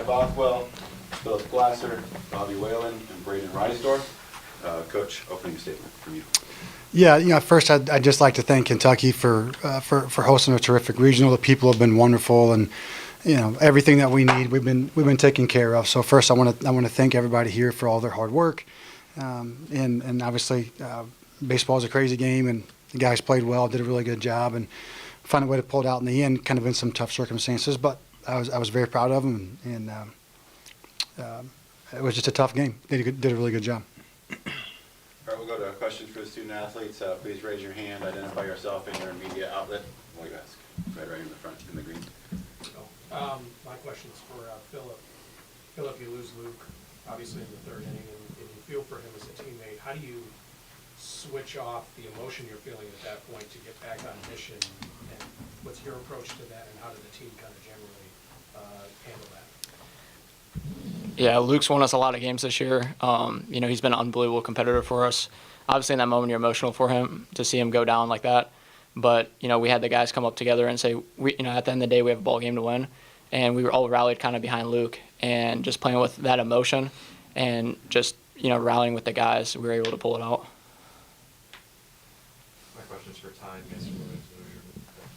Ty Bothwell, Philip Glasser, Bobby Whalen, and Braden Reisdorf. Coach, opening statement from you. Yeah, first I'd just like to thank Kentucky for hosting a terrific regional. The people have been wonderful, and everything that we need we've been taken care of. So first I want to thank everybody here for all their hard work, and obviously baseball is a crazy game, and the guys played well, did a really good job, and found a way to pull it out in the end, kind of in some tough circumstances. But I was very proud of them, and it was just a tough game. They did a really good job. All right, we'll go to questions for the student athletes. Please raise your hand, identify yourself and your media outlet while you ask. Right in the front, in the green. My question's for Philip. Philip, you lose Luke, obviously, in the third inning, and you feel for him as a teammate. How do you switch off the emotion you're feeling at that point to get back on mission? And what's your approach to that, and how did the team kind of generally handle that? Yeah, Luke's won us a lot of games this year. He's been an unbelievable competitor for us. Obviously, in that moment, you're emotional for him to see him go down like that. But, we had the guys come up together and say, at the end of the day, we have a ball game to win. And we were all rallied kind of behind Luke. And just playing with that emotion and just, rallying with the guys, we were able to pull it out. My question's for Ty, Mason Williams,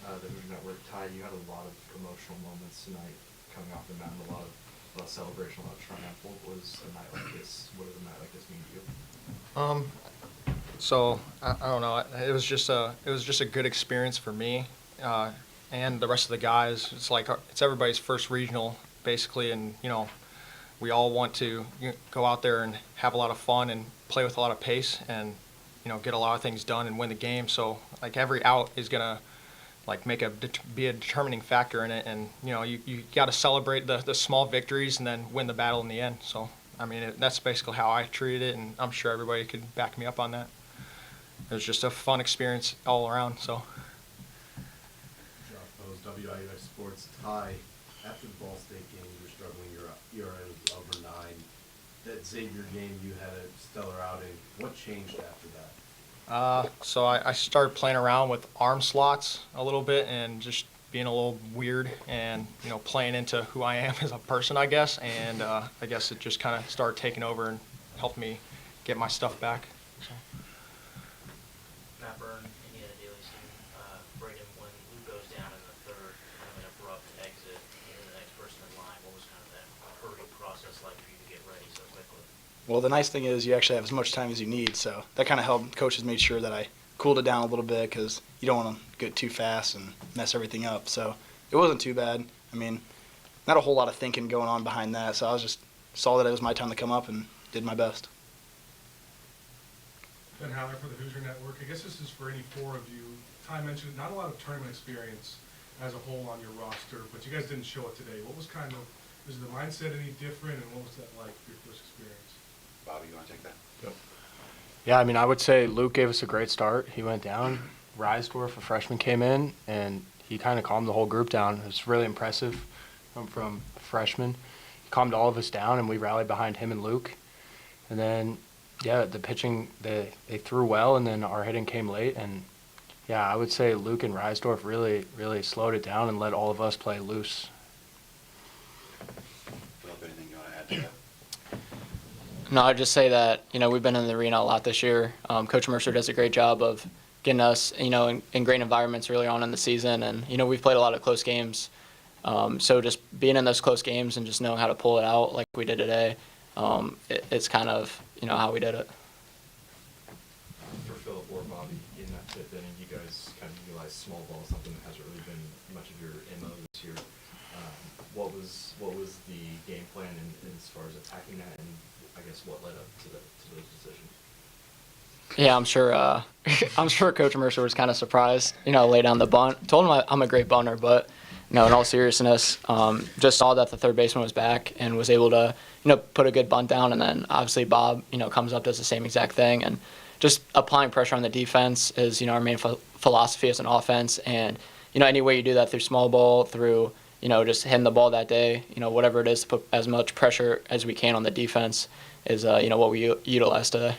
the Hoosier Network. Ty, you had a lot of emotional moments tonight coming off the mound, a lot of celebration, a lot of triumph. What was a night like this? What does a night like this mean to you? So I don't know. It was just a good experience for me and the rest of the guys. It's like it's everybody's first regional, basically, and we all want to go out there and have a lot of fun and play with a lot of pace and get a lot of things done and win the game. So like every out is gonna be a determining factor in it, and you got to celebrate the small victories and then win the battle in the end. So I mean that's basically how I treated it, and I'm sure everybody could back me up on that. It was just a fun experience all around. So. WIUX Sports. Ty, after the Ball State game, you were struggling. Your ERA was over 9. That Xavier game, you had a stellar outing. What changed after that? So I started playing around with arm slots a little bit and just being a little weird and playing into who I am as a person, I guess. And I guess it just kind of started taking over and helped me get my stuff back. So. Matt Byrne, Indiana Daily student. Braden, when Luke goes down in the third, kind of an abrupt exit, and the next person in line, what was kind of that hurry process like for you to get ready so quickly? Well, the nice thing is you actually have as much time as you need, so that kind of helped. Coaches made sure that I cooled it down a little bit because you don't want to get too fast and mess everything up. So it wasn't too bad. I mean, not a whole lot of thinking going on behind that, so I saw that it was my time to come up and did my best. Ben Haller for the Hoosier Network. I guess this is for any four of you. Ty mentioned not a lot of tournament experience as a whole on your roster, but you guys didn't show it today. What was was the mindset any different, and what was that like for your first experience? Bobby, you want to take that? Yep. Yeah, I mean, I would say Luke gave us a great start. He went down. Reisdorf, a freshman, came in, and he kind of calmed the whole group down. It was really impressive from a freshman. He calmed all of us down, and we rallied behind him and Luke. And then, yeah, the pitching, they threw well, and then our hitting came late. And, yeah, I would say Luke and Reisdorf really, really slowed it down and let all of us play loose. Philip, anything you want to add to that? No, I'd just say that, we've been in the arena a lot this year. Coach Mercer does a great job of getting us, in great environments early on in the season. And, we've played a lot of close games. So just being in those close games and just knowing how to pull it out like we did today, it's kind of, how we did it. For Philip or Bobby, in that fifth inning, you guys kind of utilized small ball, something that hasn't really been much of your MO this year. What was the game plan as far as attacking that, and I guess what led up to those decisions? Yeah, I'm sure Coach Mercer was kind of surprised, lay down the bunt. Told him I'm a great bunter, but, in all seriousness, just saw that the third baseman was back and was able to, put a good bunt down. And then obviously Bob, comes up, does the same exact thing. And just applying pressure on the defense is, our main philosophy as an offense. And, any way you do that through small ball, through, just hitting the ball that day, whatever it is to put as much pressure as we can on the defense is, what we utilize today.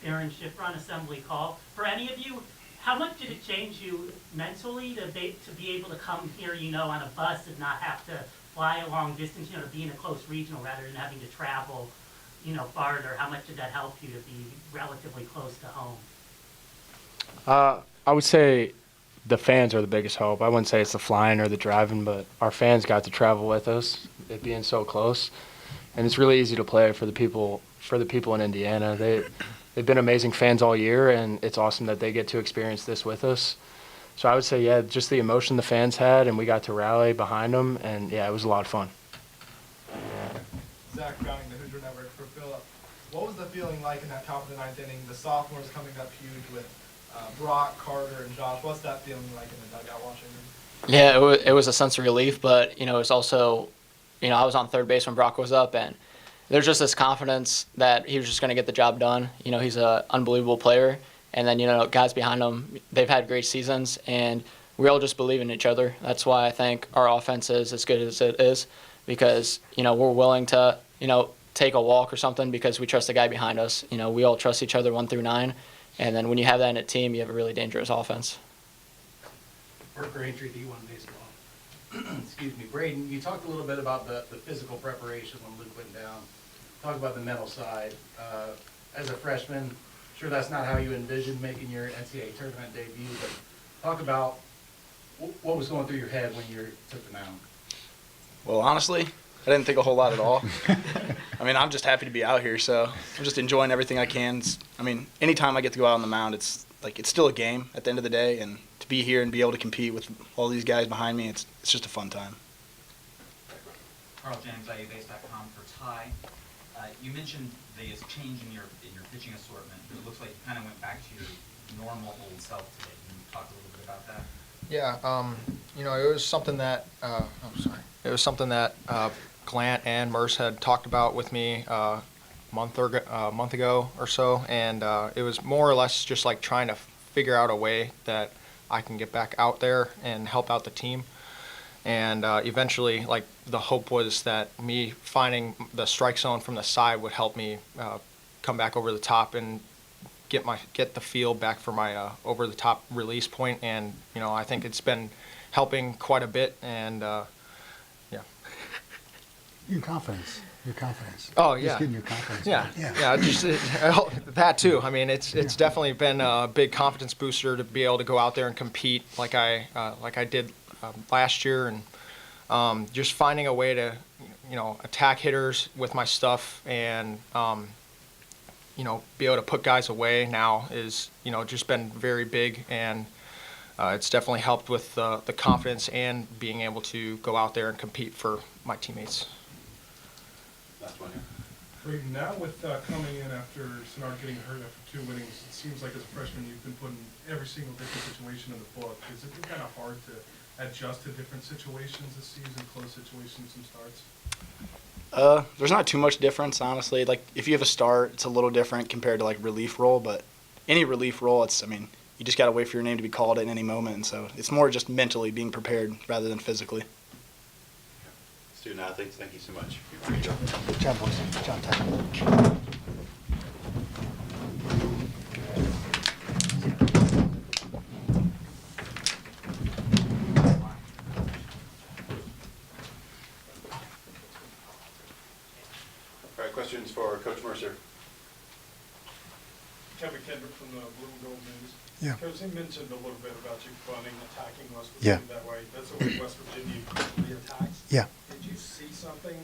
Aaron Schiffer on assembly call. For any of you, how much did it change you mentally to be able to come here, on a bus and not have to fly a long distance, to be in a close regional rather than having to travel, farther? How much did that help you to be relatively close to home? I would say the fans are the biggest help. I wouldn't say it's the flying or the driving, but our fans got to travel with us, it being so close, and it's really easy to play for the people in Indiana. They've been amazing fans all year, and it's awesome that they get to experience this with us. So I would say, yeah, just the emotion the fans had, and we got to rally behind them, and yeah, it was a lot of fun. Zach Browning, the Hoosier Network for Philip. What was the feeling like in that top of the ninth inning? The sophomores coming up huge with Brock, Carter, and Josh. What's that feeling like in the dugout watching them? Yeah, it was a sense of relief, but it's also, I was on third base when Brock was up, and there's just this confidence that he was just going to get the job done. He's an unbelievable player, and then guys behind him, they've had great seasons, and we all just believe in each other. That's why I think our offense is as good as it is, because we're willing to take a walk or something because we trust the guy behind us. We all trust each other 1 through 9. And then when you have that in a team, you have a really dangerous offense. Work or injury, D1 baseball. Excuse me, Braden, you talked a little bit about the physical preparation when Luke went down. Talk about the mental side. As a freshman, sure that's not how you envisioned making your NCAA tournament debut, but talk about what was going through your head when you took the mound. Well, honestly, I didn't think a whole lot at all. I'm just happy to be out here, so I'm just enjoying everything I can. Anytime I get to go out on the mound, it's still a game at the end of the day, and to be here and be able to compete with all these guys behind me, it's just a fun time. Carl Jennings, IUBase.com for Ty. You mentioned the change in your pitching assortment. It looks like you kind of went back to your normal old self today. Can you talk a little bit about that? Yeah, it was something that Glant and Merce had talked about with me a month ago or so, and it was more or less just like trying to figure out a way that I can get back out there and help out the team. And eventually, the hope was that me finding the strike zone from the side would help me come back over the top and get the feel back for my over the top release point. And I think it's been helping quite a bit. And yeah. Your confidence. Oh yeah. Just getting your confidence. Yeah. Just that too. It's definitely been a big confidence booster to be able to go out there and compete like I did last year, and just finding a way to attack hitters with my stuff and be able to put guys away now is just been very big, and it's definitely helped with the confidence and being able to go out there and compete for my teammates. Last one here. Braden, now with coming in after Sinnard getting hurt after 2 innings, it seems like as a freshman you've been put in every single different situation in the book. Has it been kind of hard to adjust to different situations this season, close situations and starts? There's not too much difference, honestly. If you have a start, it's a little different compared to relief role, but any relief role, you just got to wait for your name to be called at any moment, and so it's more just mentally being prepared rather than physically. Student athletes, thank you so much. Good job, boys. Good job, Ty. All right, questions for Coach Mercer? Kevin Kendrick from the Blue and Gold News. Yeah. Coach, you mentioned a little bit about you running, attacking West Yeah. Virginia that way. That's the way West Virginia usually attacks. Yeah. Did you see something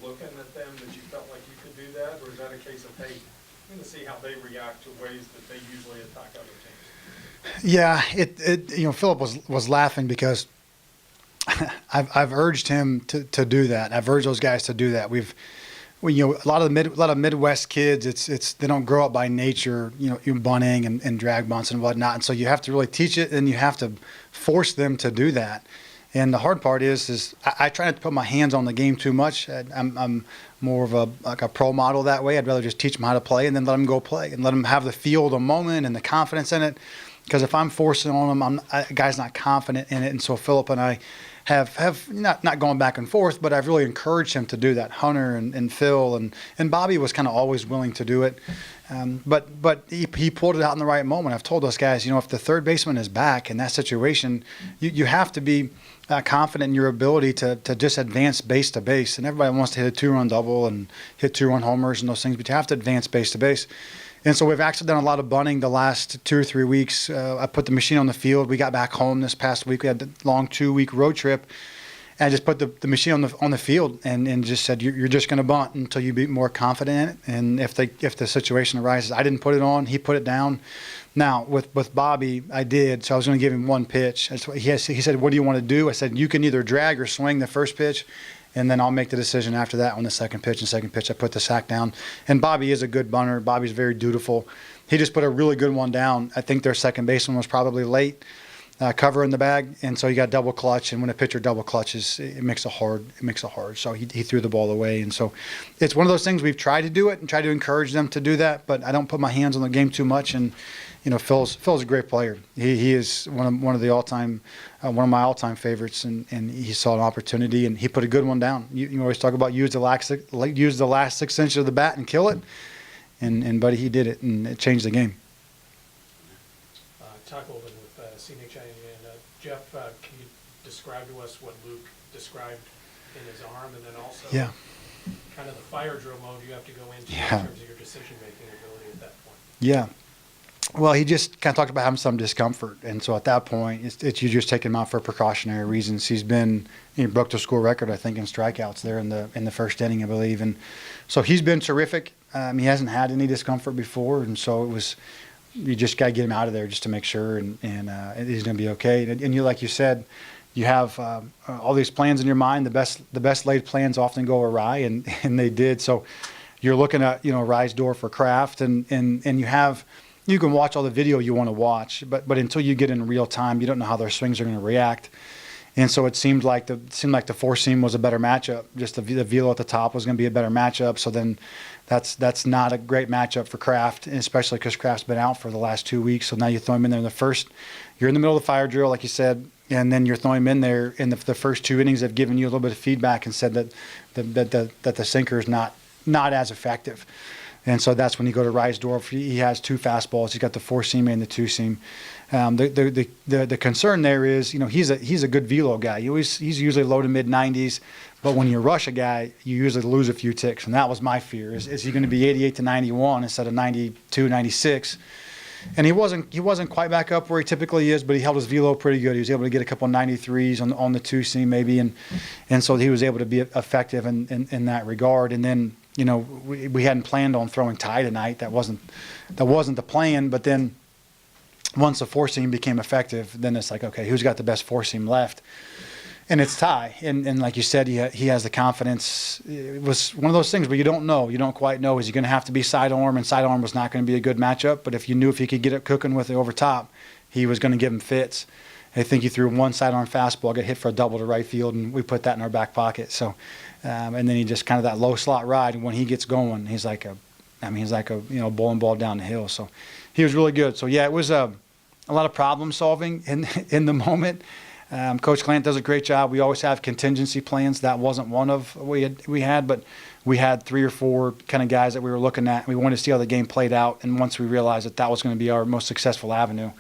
looking at them that you felt like you could do that? Or is that a case of, hey, I'm going to see how they react to ways that they usually attack other teams? Yeah, Philip was laughing because I've urged him to do that. I've urged those guys to do that. A lot of Midwest kids, it's they don't grow up by nature, bunting and drag bunts and whatnot, and so you have to really teach it, and you have to force them to do that. And the hard part is I try not to put my hands on the game too much. I'm more of a pro model that way. I'd rather just teach them how to play and then let them go play and let them have the feel, the moment, and the confidence in it. Because if I'm forcing on them, a guy's not confident in it. And so Philip and I have not going back and forth, but I've really encouraged him to do that. Hunter and Phil and Bobby was kind of always willing to do it. But he pulled it out in the right moment. I've told those guys, if the third baseman is back in that situation, you have to be confident in your ability to just advance base to base. And everybody wants to hit a 2-run double and hit 2-run homers and those things, but you have to advance base to base. And so we've actually done a lot of bunting the last 2 or 3 weeks. I put the machine on the field. We got back home this past week. We had the long 2-week road trip. And I just put the machine on the field and just said, you're just going to bunt until you be more confident in it. And if the situation arises, I didn't put it on. He put it down. Now, with Bobby, I did. So I was going to give him one pitch. He said, what do you want to do? I said, you can either drag or swing the first pitch, and then I'll make the decision after that on the second pitch. And second pitch, I put the sack down. And Bobby is a good bunter. Bobby's very dutiful. He just put a really good one down. I think their second baseman was probably late. Cover in the bag, and so you got double clutch. And when a pitcher double clutches, it makes it hard. So he threw the ball away, and so it's one of those things we've tried to do it and try to encourage them to do that. But I don't put my hands on the game too much. And Phil's a great player. He is one of the all-time one of my all-time favorites, and he saw an opportunity and he put a good one down. You always talk about use the last 6 inches of the bat and kill it, and buddy, he did it, and it changed the game. Talk a little bit with CNHI and Jeff, can you describe to us what Luke described in his arm, and then also kind of the fire drill mode you have to go into in terms of your decision-making ability at that point? Yeah. Well, he just kind of talked about having some discomfort, and so at that point, it's you just take him out for precautionary reasons. He broke the school record, I think, in strikeouts there in the first inning, I believe, and so he's been terrific. He hasn't had any discomfort before, and so you just got to get him out of there just to make sure, and he's going to be okay. And you, like you said, you have all these plans in your mind. The best laid plans often go awry, and they did. So you're looking at rise door for Kraft, and you can watch all the video you want to watch, but until you get in real time, you don't know how their swings are going to react. And so it seemed like the four seam was a better matchup. Just the velo at the top was going to be a better matchup. So then that's not a great matchup for Kraft, especially because Kraft's been out for the last 2 weeks. So now you throw him in there in the first. You're in the middle of the fire drill, like you said, and then you're throwing him in there. In the first 2 innings, they've given you a little bit of feedback and said that the sinker is not as effective. And so that's when you go to Reisdorf. He has 2 fastballs. He's got the 4-seam and the 2-seam. The concern there is, he's a good velo guy. He's usually low to mid 90s, but when you rush a guy, you usually lose a few ticks, and that was my fear. Is he going to be 88 to 91 instead of 92, 96? And he wasn't quite back up where he typically is, but he held his velo pretty good. He was able to get a couple 93s on the 2-seam maybe, and so he was able to be effective in that regard. And then we hadn't planned on throwing Ty tonight. That wasn't the plan. But then once the 4-seam became effective, then it's like, okay, who's got the best 4-seam left? And it's Ty. And like you said, he has the confidence. It was one of those things where you don't know. You don't quite know. Is he going to have to be sidearm? And sidearm was not going to be a good matchup. But if he could get it cooking with it over top, he was going to give him fits. I think he threw one sidearm fastball, got hit for a double to right field, and we put that in our back pocket. So, and then he just kind of that low slot ride. And when he gets going, he's like a bowling ball down the hill. So he was really good. So yeah, it was a lot of problem solving in the moment. Coach Clant does a great job. We always have contingency plans. That wasn't one of we had, but we had 3 or 4 kind of guys that we were looking at. We wanted to see how the game played out. And once we realized that was going to be our most successful avenue,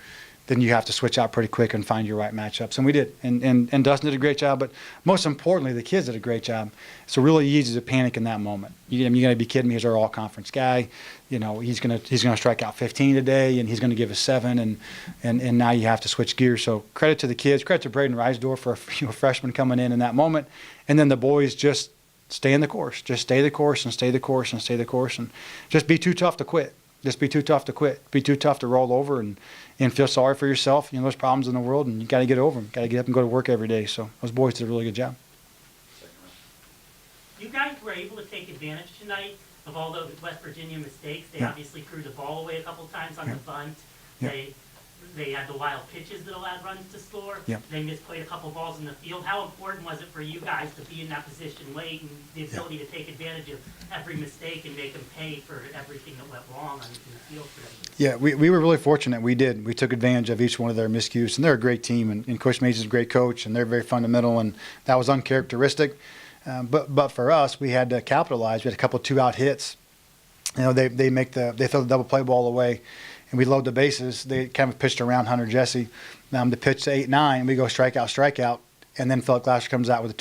then you have to switch out pretty quick and find your right matchups. And we did. And Dustin did a great job. But most importantly, the kids did a great job. It's really easy to panic in that moment. You got to be kidding me. He's our all-conference guy. He's gonna strike out 15 today, and he's going to give us 7. And now you have to switch gears. So credit to the kids. Credit to Braden Reisdorf for a freshman coming in that moment. And then the boys just stay in the course. Just stay the course and stay the course and stay the course. And just be too tough to quit. Just be too tough to quit. Be too tough to roll over and feel sorry for yourself. There's problems in the world, and you got to get over them. Got to get up and go to work every day. So those boys did a really good job. You guys were able to take advantage tonight of all the West Virginia mistakes. They obviously threw the ball away a couple times on the bunt. they had the wild pitches that allowed runs to score. Yep. They misplayed a couple balls in the field. How important was it for you guys to be in that position late and the ability to take advantage of every mistake and make them pay for everything that went wrong in the field for them? Yeah, we were really fortunate. We did. We took advantage of each one of their miscues, and they're a great team, and Coach Mays is a great coach, and they're very fundamental, and that was uncharacteristic. But for us, we had to capitalize. We had a couple 2-out hits. You know, they throw the double play ball away, and we load the bases. They kind of pitched around Hunter Jesse. The pitch to 8-9, we go strikeout, and then Philip Glasser comes out with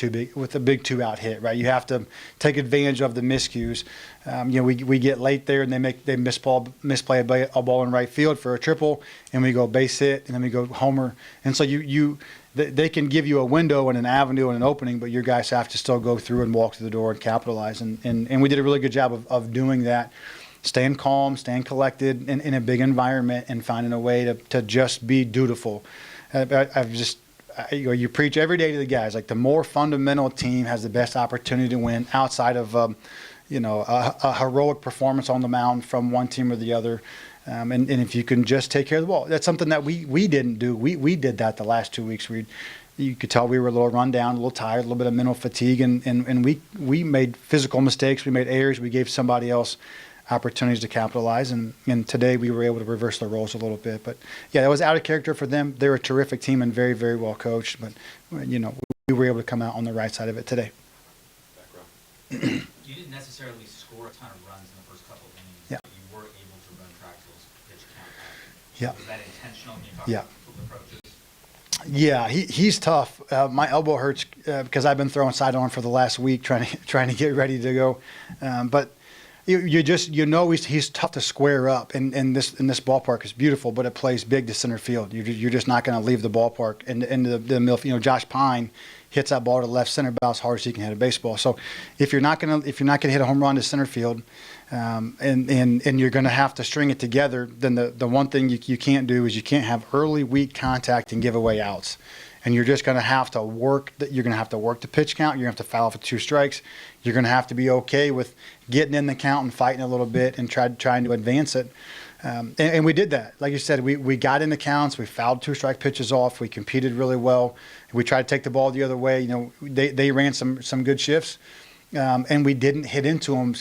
a big 2-out hit. Right, you have to take advantage of the miscues. You know, we get late there, and they misplay a ball in right field for a triple, and we go base hit, and then we go homer. And so they can give you a window and an avenue and an opening, but your guys have to still go through and walk through the door and capitalize. And we did a really good job of doing that, staying calm, staying collected in a big environment, and finding a way to just be dutiful. You preach every day to the guys, like the more fundamental team has the best opportunity to win outside of a heroic performance on the mound from one team or the other. And if you can just take care of the ball, that's something that we didn't do. We did that the last 2 weeks. You could tell we were a little run down, a little tired, a little bit of mental fatigue, and we made physical mistakes. We made errors. We gave somebody else opportunities to capitalize, and today we were able to reverse the roles a little bit. But yeah, that was out of character for them. They're a terrific team and very, very well coached, but we were able to come out on the right side of it today. You didn't necessarily score a ton of runs in the first couple of innings, Yeah. but you were able to run tracks pitch count up. Yeah. Was that intentional when you talk Yeah. about approaches? Yeah, he's tough. My elbow hurts because I've been throwing sidearm for the last week, trying to get ready to go. But he's tough to square up, and this ballpark is beautiful, but it plays big to center field. You're just not going to leave the ballpark into the middle. Josh Pine hits that ball to left center about as hard as he can hit a baseball. So if you're not going to hit a home run to center field, and you're going to have to string it together, then the one thing you can't do is you can't have early weak contact and give away outs. And you're just going to have to work. You're going to have to work the pitch count. You're going to have to foul for 2 strikes. You're going to have to be okay with getting in the count and fighting a little bit and trying to advance it. And we did that. Like you said, we got in the counts. We fouled 2-strike pitches off. We competed really well. We tried to take the ball the other way. They ran some good shifts, and we didn't hit into them.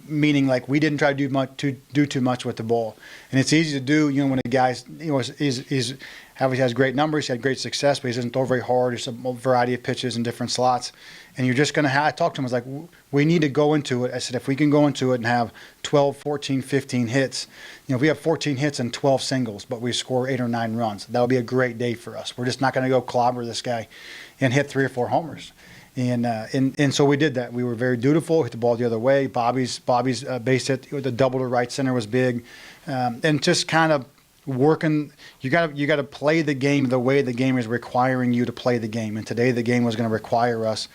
Meaning, like, we didn't try to do too much with the ball. And it's easy to do, when a guy's has great numbers, he had great success, but he doesn't throw very hard. There's a variety of pitches in different slots. And you're just going to I talked to him, I was like, we need to go into it. I said, if we can go into it and have 12, 14, 15 hits, if we have 14 hits and 12 singles, but we score 8 or 9 runs, that'll be a great day for us. We're just not going to go clobber this guy and hit 3 or 4 homers. And so we did that. We were very dutiful, hit the ball the other way. Bobby's base hit, the double to right center was big. And just kind of working, you got to play the game the way the game is requiring you to play the game. And today the game was going to require us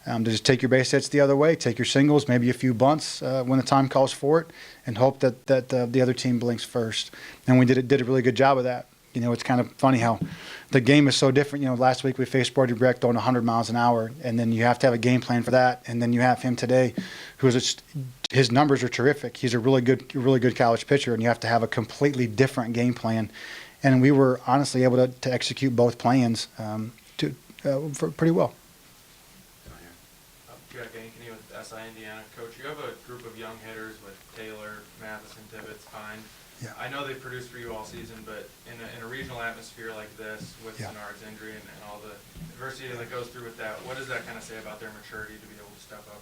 to just take your base hits the other way, take your singles, maybe a few bunts when the time calls for it, and hope that the other team blinks first. And we did a really good job of that. It's kind of funny how the game is so different. Last week we faced Brody Brecht throwing 100 miles an hour, and then you have to have a game plan for that. And then you have him today, his numbers are terrific. He's a really good college pitcher, and you have to have a completely different game plan. And we were honestly able to execute both plans for pretty well. Jack Ankeny with SI Indiana. Coach, you have a group of young hitters with Taylor, Matheson, Tibbetts, Pine. Yeah. I know they've produced for you all season, but in a regional atmosphere like this, with Sennard's injury and all the adversity that goes through with that, what does that kind of say about their maturity to be able to step up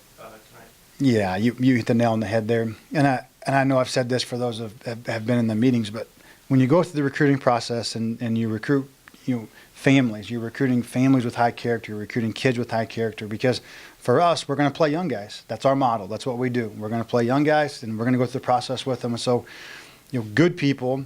tonight? Yeah, you hit the nail on the head there. And I know I've said this for those who have been in the meetings, but when you go through the recruiting process and you recruit families, you're recruiting families with high character, you're recruiting kids with high character, because for us, we're going to play young guys. That's our model. That's what we do. We're going to play young guys, and we're going to go through the process with them. And so, good people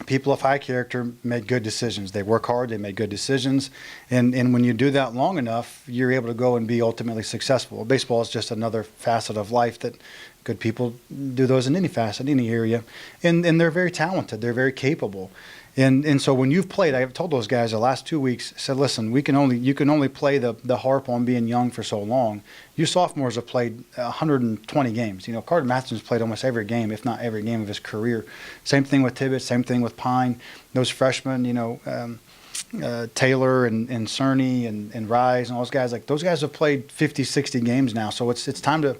of high character make good decisions. They work hard, they make good decisions. And when you do that long enough, you're able to go and be ultimately successful. Baseball is just another facet of life that good people do those in any facet, any area. And they're very talented. They're very capable. And so when you've played, I've told those guys the last 2 weeks, I said, listen, you can only play the harp on being young for so long. You sophomores have played 120 games. Carter Matheson's played almost every game, if not every game of his career. Same thing with Tibbetts, same thing with Pine. Those freshmen, Taylor and Cerny and Rise and all those guys, those guys have played 50, 60 games now. So it's time to,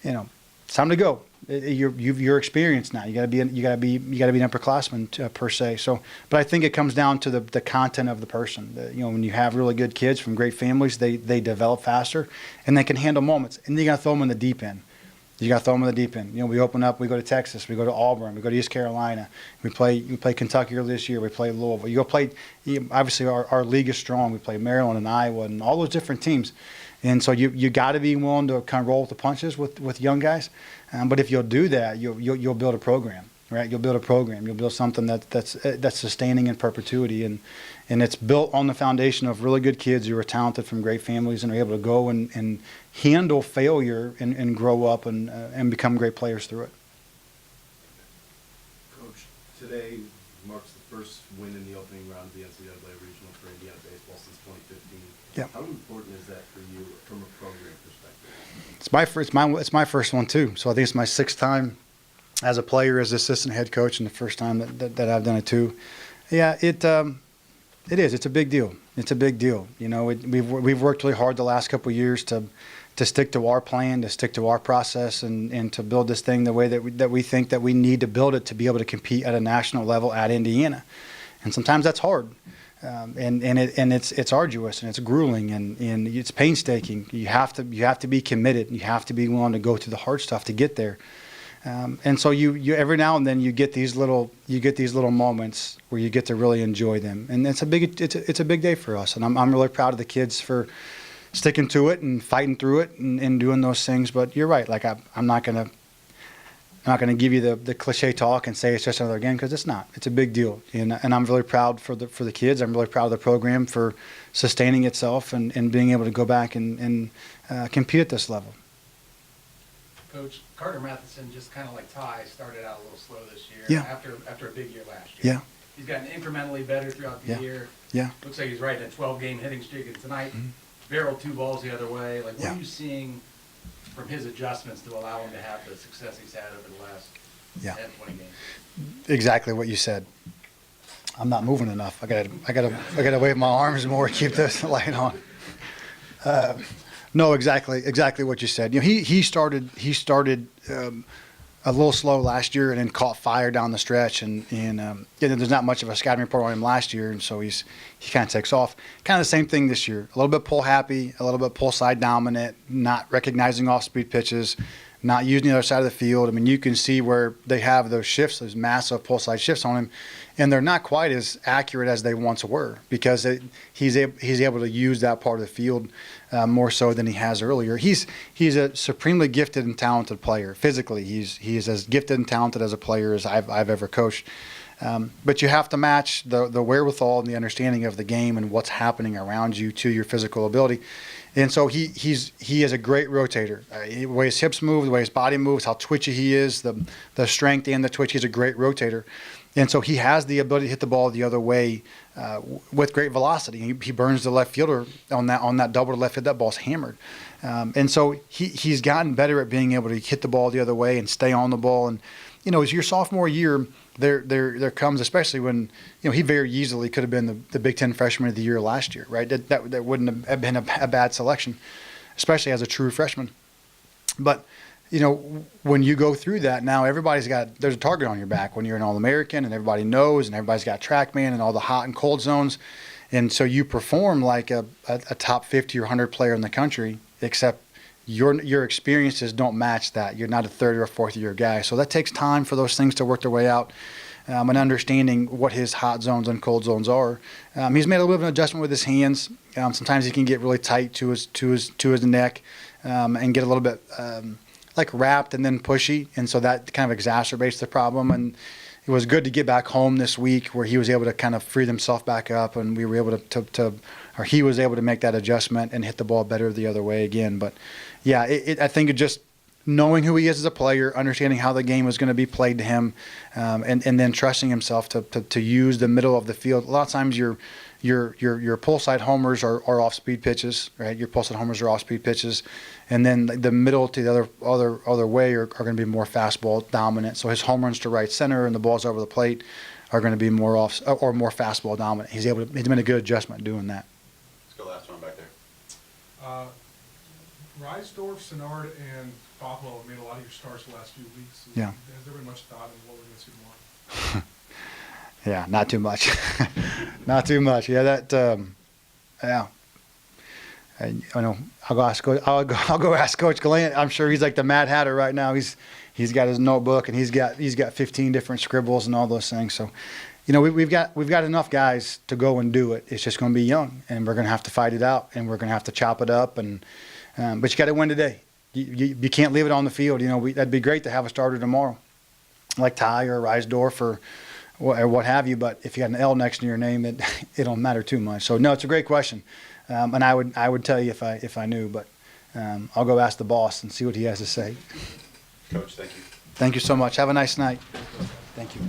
it's time to go. You're experienced now. You gotta be an upperclassman per se. So, but I think it comes down to the content of the person. When you have really good kids from great families, they develop faster and they can handle moments. And you gotta throw them in the deep end. We open up. We go to Texas. We go to Auburn. We go to East Carolina. We play Kentucky earlier this year. We play Louisville. You go play. Obviously, our league is strong. We play Maryland and Iowa and all those different teams. And so you got to be willing to kind of roll with the punches with young guys. But if you'll do that, you'll build a program, right? You'll build a program. You'll build something that's sustaining in perpetuity, and it's built on the foundation of really good kids who are talented from great families and are able to go and handle failure and grow up and become great players through it. Coach, today marks the first win in the opening round of the NCAA regional for Indiana baseball since 2015. Yeah. How important is that for you from a program perspective? It's my first one too. So I think it's my 6th time as a player, as assistant head coach, and the first time that I've done it too. Yeah, it is. It's a big deal. It's a big deal. We've worked really hard the last couple of years to stick to our plan, to stick to our process, and to build this thing the way that we think that we need to build it to be able to compete at a national level at Indiana. And sometimes that's hard. And it's arduous and it's grueling and it's painstaking. You have to be committed. You have to be willing to go through the hard stuff to get there. And so you every now and then you get these little moments where you get to really enjoy them. And it's a big day for us. And I'm really proud of the kids for sticking to it and fighting through it and doing those things. But you're right. I'm not gonna give you the cliche talk and say it's just another game, because it's not. It's a big deal, and I'm really proud for the kids. I'm really proud of the program for sustaining itself and being able to go back and compete at this level. Coach, Carter Matheson, just kind of like Ty, started out a little slow this year. Yeah. After a big year last year. Yeah. He's gotten incrementally better throughout the Yeah. year. Yeah. Looks like he's right at 12-game hitting streak, and tonight barreled 2 balls the other way. What Yeah. are you seeing from his adjustments to allow him to have the success he's had over the last 10, 20 games? Exactly what you said. I'm not moving enough. I gotta wave my arms more to keep this light on. No, exactly what you said. He started a little slow last year and then caught fire down the stretch, and there's not much of a scouting report on him last year, and so he kind of takes off. Kind of the same thing this year. A little bit pull happy, a little bit pull side dominant, not recognizing off speed pitches, not using the other side of the field. I mean, you can see where they have those shifts, those massive pull side shifts on him, and they're not quite as accurate as they once were, because he's able to use that part of the field more so than he has earlier. He's a supremely gifted and talented player. Physically, he's as gifted and talented as a player as I've ever coached. But you have to match the wherewithal and the understanding of the game and what's happening around you to your physical ability. And so he is a great rotator. The way his hips move, the way his body moves, how twitchy he is, the strength and the twitch. He's a great rotator. And so he has the ability to hit the ball the other way with great velocity. He burns the left fielder on that double to left field. That ball's hammered. And so he's gotten better at being able to hit the ball the other way and stay on the ball. And, as your sophomore year, there comes, especially when, he very easily could have been the Big Ten Freshman of the Year last year, right? That wouldn't have been a bad selection, especially as a true freshman. But, when you go through that, now there's a target on your back when you're an All-American, and everybody knows, and everybody's got TrackMan and all the hot and cold zones. And so you perform like a top 50 or 100 player in the country, except your experiences don't match that. You're not a third or fourth year guy. So that takes time for those things to work their way out, and understanding what his hot zones and cold zones are. He's made a little bit of an adjustment with his hands. Sometimes he can get really tight to his neck, and get a little bit like wrapped and then pushy, and so that kind of exacerbates the problem. And it was good to get back home this week where he was able to kind of free himself back up, and we were able or he was able to make that adjustment and hit the ball better the other way again. But yeah, I think it just knowing who he is as a player, understanding how the game was going to be played to him, and then trusting himself to use the middle of the field. A lot of times your pull side homers are off speed pitches, right? Your pull side homers are off speed pitches, and then the middle to the other way are going to be more fastball dominant. So his home runs to right center and the balls over the plate are going to be more fastball dominant. He's made a good adjustment doing that. Let's go last one back there. Reisdorf, Senard, and Bothwell have made a lot of your starts the last few weeks. Yeah. Has there been much thought in what we're going to see tomorrow? Yeah, not too much. Not too much. Yeah, yeah. I know. I'll go ask Coach Gallant. I'm sure he's like the Mad Hatter right now. He's got his notebook and he's got 15 different scribbles and all those things. So, we've got enough guys to go and do it. It's just going to be young, and we're going to have to fight it out, and we're going to have to chop it up. And but you got to win today. You can't leave it on the field. That'd be great to have a starter tomorrow, like Ty or Reisdorf or what have you. But if you got an L next to your name, it don't matter too much. So no, it's a great question, and I would tell you if I knew, but I'll go ask the boss and see what he has to say. Coach, thank you. Thank you so much. Have a nice night. Thank you.